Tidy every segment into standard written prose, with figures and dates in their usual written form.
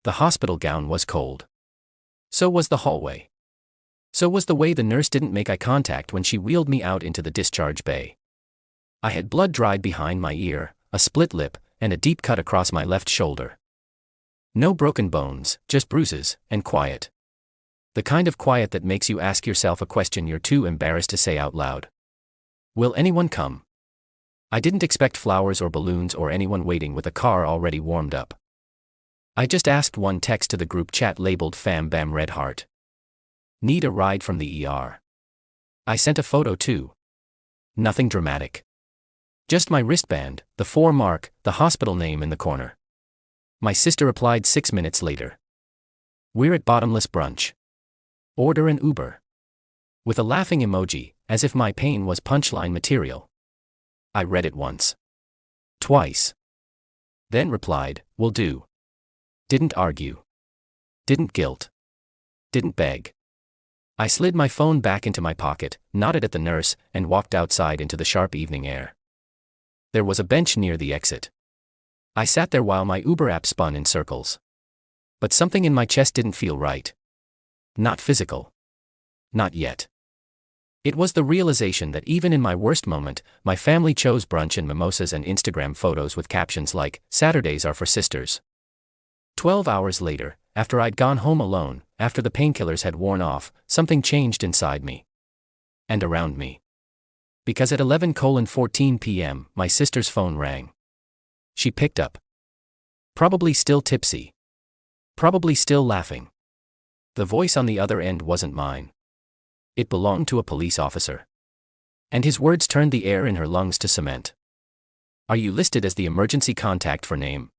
The hospital gown was cold. So was the hallway. So was the way the nurse didn't make eye contact when she wheeled me out into the discharge bay. I had blood dried behind my ear, a split lip, and a deep cut across my left shoulder. No broken bones, just bruises, and quiet. The kind of quiet that makes you ask yourself a question you're too embarrassed to say out loud. Will anyone come? I didn't expect flowers or balloons or anyone waiting with a car already warmed up. I just asked one text to the group chat labeled Fam Bam Red Heart. Need a ride from the ER. I sent a photo too. Nothing dramatic. Just my wristband, the 4 mark, the hospital name in the corner. My sister replied 6 minutes later. We're at Bottomless Brunch. Order an Uber. With a laughing emoji, as if my pain was punchline material. I read it once. Twice. Then replied, will do. Didn't argue. Didn't guilt. Didn't beg. I slid my phone back into my pocket, nodded at the nurse, and walked outside into the sharp evening air. There was a bench near the exit. I sat there while my Uber app spun in circles. But something in my chest didn't feel right. Not physical. Not yet. It was the realization that even in my worst moment, my family chose brunch and mimosas and Instagram photos with captions like, Saturdays are for sisters. 12 hours later, after I'd gone home alone, after the painkillers had worn off, something changed inside me. And around me. Because at 11:14 p.m., my sister's phone rang. She picked up. Probably still tipsy. Probably still laughing. The voice on the other end wasn't mine. It belonged to a police officer. And his words turned the air in her lungs to cement. Are you listed as the emergency contact for name?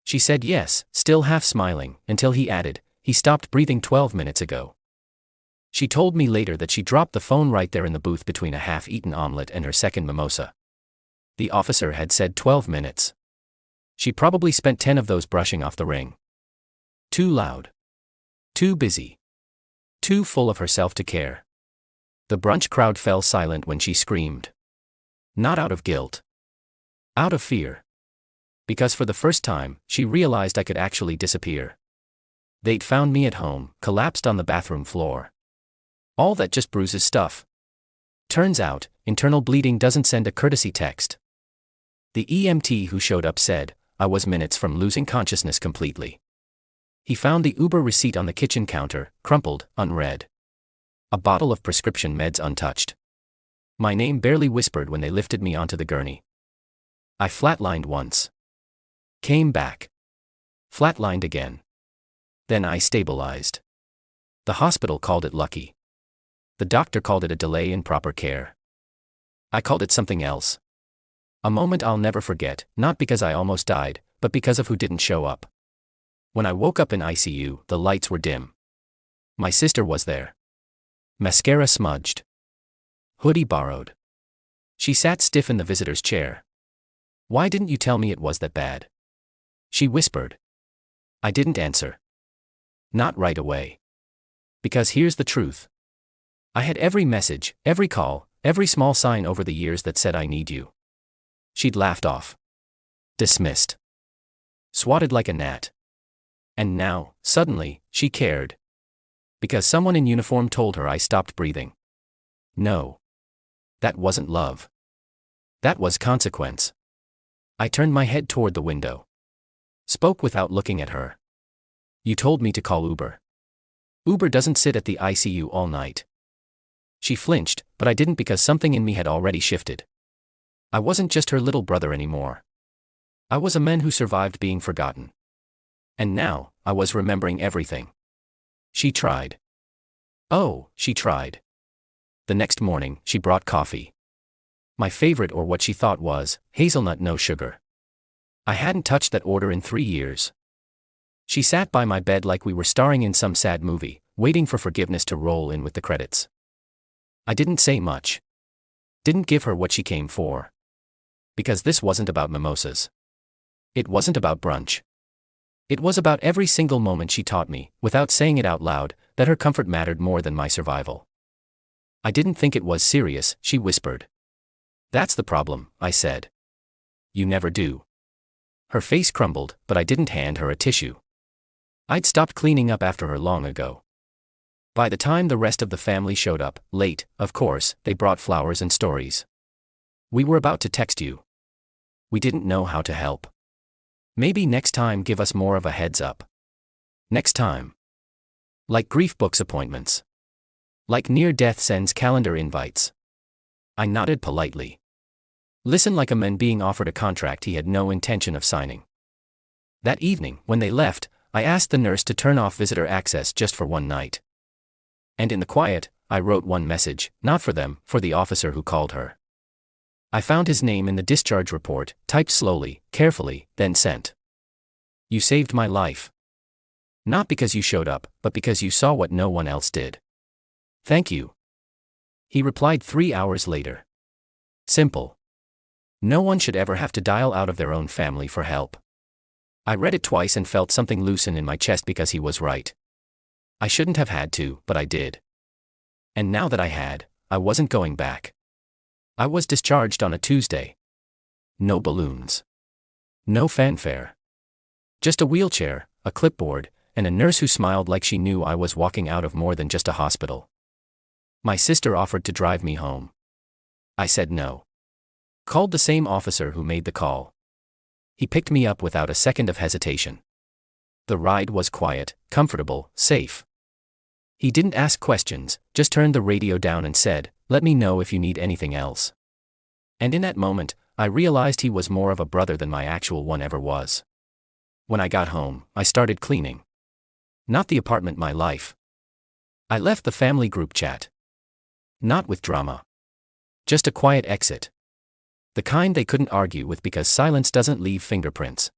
She said yes, still half smiling, until he added, he stopped breathing 12 minutes ago. She told me later that she dropped the phone right there in the booth between a half-eaten omelet and her second mimosa. The officer had said 12 minutes. She probably spent 10 of those brushing off the ring. Too loud. Too busy. Too full of herself to care. The brunch crowd fell silent when she screamed. Not out of guilt. Out of fear. Because for the first time, she realized I could actually disappear. They'd found me at home, collapsed on the bathroom floor. All that just bruises stuff. Turns out, internal bleeding doesn't send a courtesy text. The EMT who showed up said, I was minutes from losing consciousness completely. He found the Uber receipt on the kitchen counter, crumpled, unread. A bottle of prescription meds untouched. My name barely whispered when they lifted me onto the gurney. I flatlined once. Came back. Flatlined again. Then I stabilized. The hospital called it lucky. The doctor called it a delay in proper care. I called it something else. A moment I'll never forget, not because I almost died, but because of who didn't show up. When I woke up in ICU, the lights were dim. My sister was there. Mascara smudged. Hoodie borrowed. She sat stiff in the visitor's chair. Why didn't you tell me it was that bad? She whispered. I didn't answer. Not right away. Because here's the truth. I had every message, every call, every small sign over the years that said I need you. She'd laughed off. Dismissed. Swatted like a gnat. And now, suddenly, she cared. Because someone in uniform told her I stopped breathing. No. That wasn't love. That was consequence. I turned my head toward the window. Spoke without looking at her. You told me to call Uber. Uber doesn't sit at the ICU all night. She flinched, but I didn't because something in me had already shifted. I wasn't just her little brother anymore. I was a man who survived being forgotten. And now, I was remembering everything. She tried. Oh, she tried. The next morning, she brought coffee. My favorite, or what she thought was, hazelnut no sugar. I hadn't touched that order in 3 years. She sat by my bed like we were starring in some sad movie, waiting for forgiveness to roll in with the credits. I didn't say much. Didn't give her what she came for. Because this wasn't about mimosas. It wasn't about brunch. It was about every single moment she taught me, without saying it out loud, that her comfort mattered more than my survival. I didn't think it was serious, she whispered. That's the problem, I said. You never do. Her face crumbled, but I didn't hand her a tissue. I'd stopped cleaning up after her long ago. By the time the rest of the family showed up, late, of course, they brought flowers and stories. We were about to text you. We didn't know how to help. Maybe next time give us more of a heads up. Next time. Like grief books appointments. Like near-death sends calendar invites. I nodded politely. Listen like a man being offered a contract he had no intention of signing. That evening, when they left, I asked the nurse to turn off visitor access just for one night. And in the quiet, I wrote one message, not for them, for the officer who called her. I found his name in the discharge report, typed slowly, carefully, then sent. You saved my life. Not because you showed up, but because you saw what no one else did. Thank you. He replied 3 hours later. Simple. No one should ever have to dial out of their own family for help. I read it twice and felt something loosen in my chest because he was right. I shouldn't have had to, but I did. And now that I had, I wasn't going back. I was discharged on a Tuesday. No balloons. No fanfare. Just a wheelchair, a clipboard, and a nurse who smiled like she knew I was walking out of more than just a hospital. My sister offered to drive me home. I said no. Called the same officer who made the call. He picked me up without a second of hesitation. The ride was quiet, comfortable, safe. He didn't ask questions, just turned the radio down and said, "Let me know if you need anything else." And in that moment, I realized he was more of a brother than my actual one ever was. When I got home, I started cleaning. Not the apartment, my life. I left the family group chat. Not with drama. Just a quiet exit. The kind they couldn't argue with because silence doesn't leave fingerprints.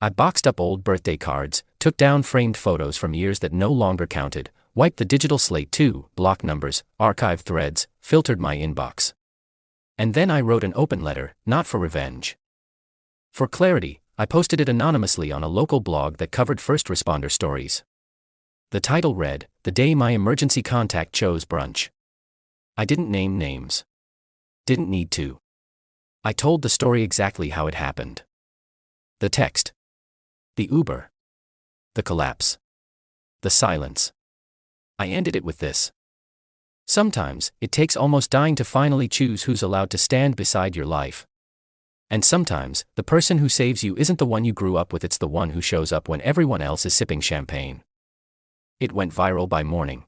I boxed up old birthday cards, took down framed photos from years that no longer counted, wiped the digital slate too, blocked numbers, archived threads, filtered my inbox. And then I wrote an open letter, not for revenge. For clarity, I posted it anonymously on a local blog that covered first responder stories. The title read, "The Day My Emergency Contact Chose Brunch." I didn't name names. Didn't need to. I told the story exactly how it happened. The text. The Uber. The collapse. The silence. I ended it with this. Sometimes, it takes almost dying to finally choose who's allowed to stand beside your life. And sometimes, the person who saves you isn't the one you grew up with, it's the one who shows up when everyone else is sipping champagne. It went viral by morning.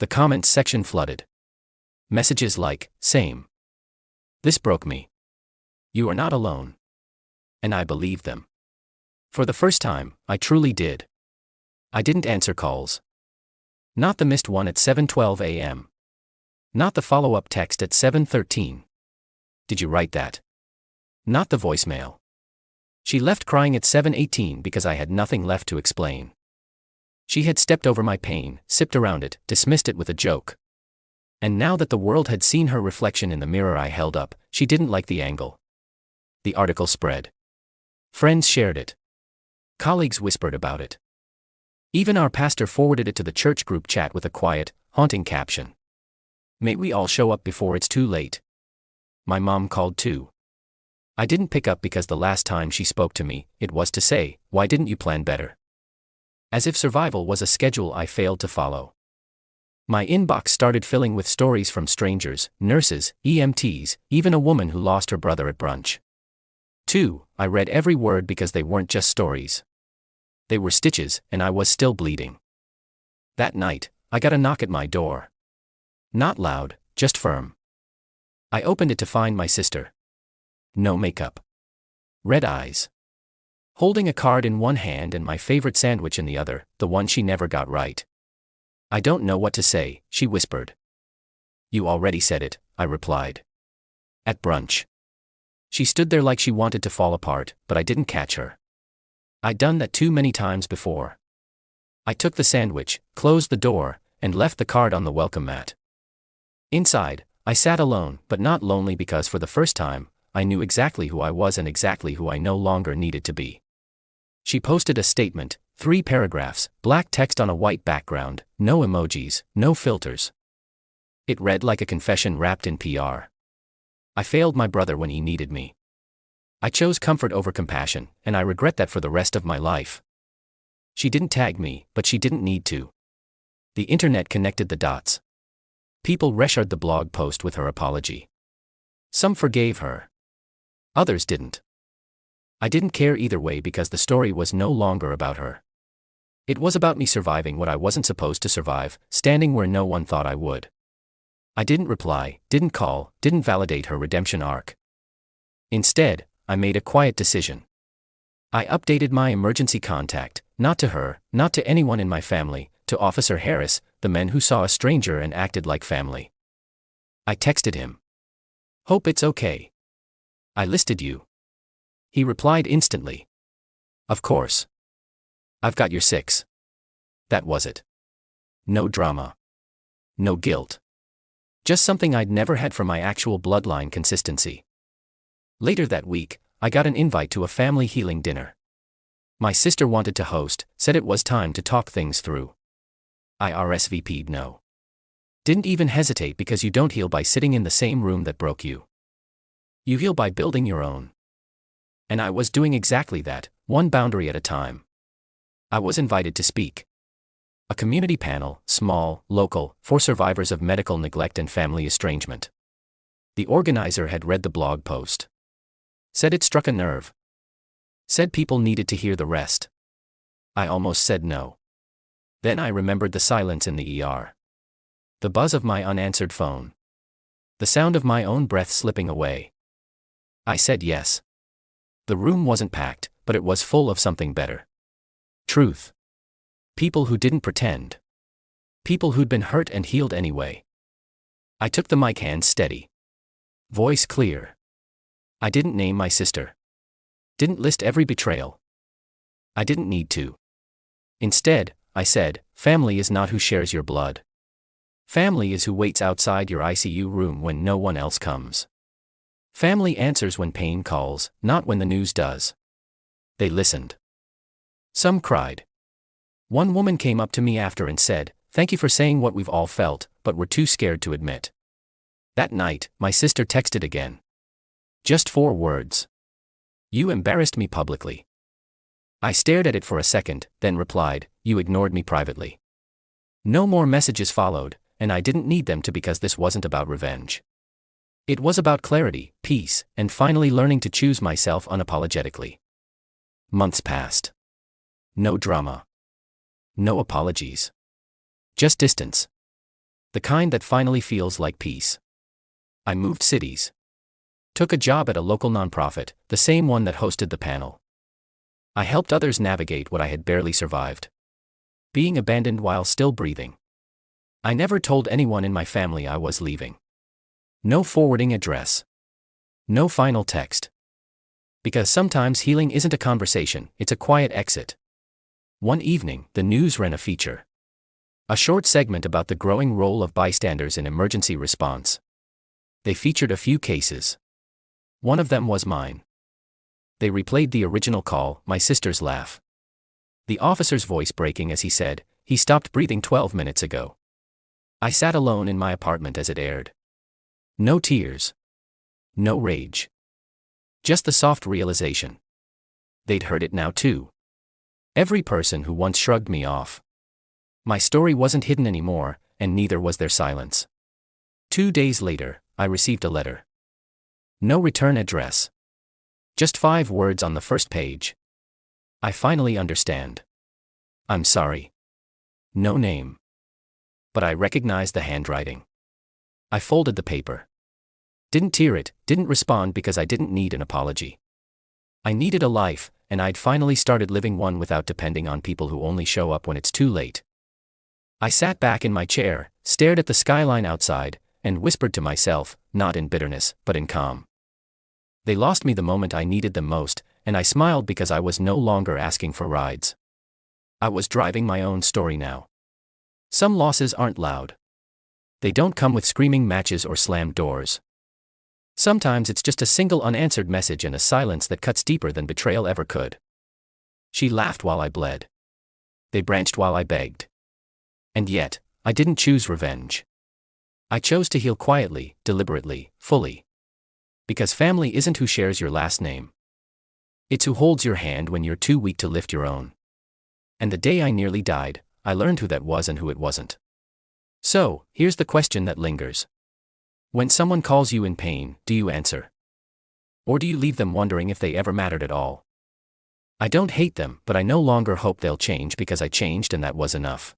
The comments section flooded. Messages like, "Same. This broke me. You are not alone." And I believed them. For the first time, I truly did. I didn't answer calls. Not the missed one at 7:12 a.m. Not the follow-up text at 7:13. "Did you write that?" Not the voicemail. "She left crying at 7:18 because I had nothing left to explain." She had stepped over my pain, sipped around it, dismissed it with a joke. And now that the world had seen her reflection in the mirror I held up, she didn't like the angle. The article spread. Friends shared it. Colleagues whispered about it. Even our pastor forwarded it to the church group chat with a quiet, haunting caption. "May we all show up before it's too late." My mom called too. I didn't pick up because the last time she spoke to me, it was to say, "Why didn't you plan better?" As if survival was a schedule I failed to follow. My inbox started filling with stories from strangers, nurses, EMTs, even a woman who lost her brother at brunch. 2. I read every word because they weren't just stories. They were stitches, and I was still bleeding. That night, I got a knock at my door. Not loud, just firm. I opened it to find my sister. No makeup. Red eyes. Holding a card in one hand and my favorite sandwich in the other, the one she never got right. "I don't know what to say," she whispered. "You already said it," I replied. "At brunch." She stood there like she wanted to fall apart, but I didn't catch her. I'd done that too many times before. I took the sandwich, closed the door, and left the card on the welcome mat. Inside, I sat alone, but not lonely because for the first time, I knew exactly who I was and exactly who I no longer needed to be. She posted a statement, 3 paragraphs, black text on a white background, no emojis, no filters. It read like a confession wrapped in PR. I failed my brother when he needed me. I chose comfort over compassion, and I regret that for the rest of my life. She didn't tag me, but she didn't need to. The internet connected the dots. People reshared the blog post with her apology. Some forgave her. Others didn't. I didn't care either way because the story was no longer about her. It was about me surviving what I wasn't supposed to survive, standing where no one thought I would. I didn't reply, didn't call, didn't validate her redemption arc. Instead, I made a quiet decision. I updated my emergency contact, not to her, not to anyone in my family, to Officer Harris, the man who saw a stranger and acted like family. I texted him. "Hope it's okay. I listed you." He replied instantly. "Of course. I've got your 6. That was it. No drama. No guilt. Just something I'd never had from my actual bloodline consistency. Later that week, I got an invite to a family healing dinner. My sister wanted to host, said it was time to talk things through. I RSVP'd no. Didn't even hesitate because you don't heal by sitting in the same room that broke you. You heal by building your own. And I was doing exactly that, one boundary at a time. I was invited to speak. A community panel, small, local, for survivors of medical neglect and family estrangement. The organizer had read the blog post. Said it struck a nerve. Said people needed to hear the rest. I almost said no. Then I remembered the silence in the ER. The buzz of my unanswered phone. The sound of my own breath slipping away. I said yes. The room wasn't packed, but it was full of something better. Truth. People who didn't pretend. People who'd been hurt and healed anyway. I took the mic, hands steady. Voice clear. I didn't name my sister. Didn't list every betrayal. I didn't need to. Instead, I said, family is not who shares your blood. Family is who waits outside your ICU room when no one else comes. Family answers when pain calls, not when the news does. They listened. Some cried. One woman came up to me after and said, "Thank you for saying what we've all felt, but we're too scared to admit." That night, my sister texted again. Just 4 words. "You embarrassed me publicly." I stared at it for a second, then replied, "You ignored me privately." No more messages followed, and I didn't need them to because this wasn't about revenge. It was about clarity, peace, and finally learning to choose myself unapologetically. Months passed. No drama. No apologies. Just distance. The kind that finally feels like peace. I moved cities. Took a job at a local nonprofit, the same one that hosted the panel. I helped others navigate what I had barely survived. Being abandoned while still breathing. I never told anyone in my family I was leaving. No forwarding address. No final text. Because sometimes healing isn't a conversation, it's a quiet exit. One evening, the news ran a feature. A short segment about the growing role of bystanders in emergency response. They featured a few cases. One of them was mine. They replayed the original call, my sister's laugh. The officer's voice breaking as he said, "He stopped breathing 12 minutes ago." I sat alone in my apartment as it aired. No tears. No rage. Just the soft realization. They'd heard it now too. Every person who once shrugged me off. My story wasn't hidden anymore, and neither was their silence. 2 days later, I received a letter. No return address. Just 5 words on the first page. I finally understand. I'm sorry. No name. But I recognized the handwriting. I folded the paper. Didn't tear it, didn't respond because I didn't need an apology. I needed a life, and I'd finally started living one without depending on people who only show up when it's too late. I sat back in my chair, stared at the skyline outside, and whispered to myself, not in bitterness, but in calm. They lost me the moment I needed them most, and I smiled because I was no longer asking for rides. I was driving my own story now. Some losses aren't loud. They don't come with screaming matches or slammed doors. Sometimes it's just a single unanswered message and a silence that cuts deeper than betrayal ever could. She laughed while I bled. They branched while I begged. And yet, I didn't choose revenge. I chose to heal quietly, deliberately, fully. Because family isn't who shares your last name. It's who holds your hand when you're too weak to lift your own. And the day I nearly died, I learned who that was and who it wasn't. So, here's the question that lingers. When someone calls you in pain, do you answer? Or do you leave them wondering if they ever mattered at all? I don't hate them, but I no longer hope they'll change because I changed and that was enough.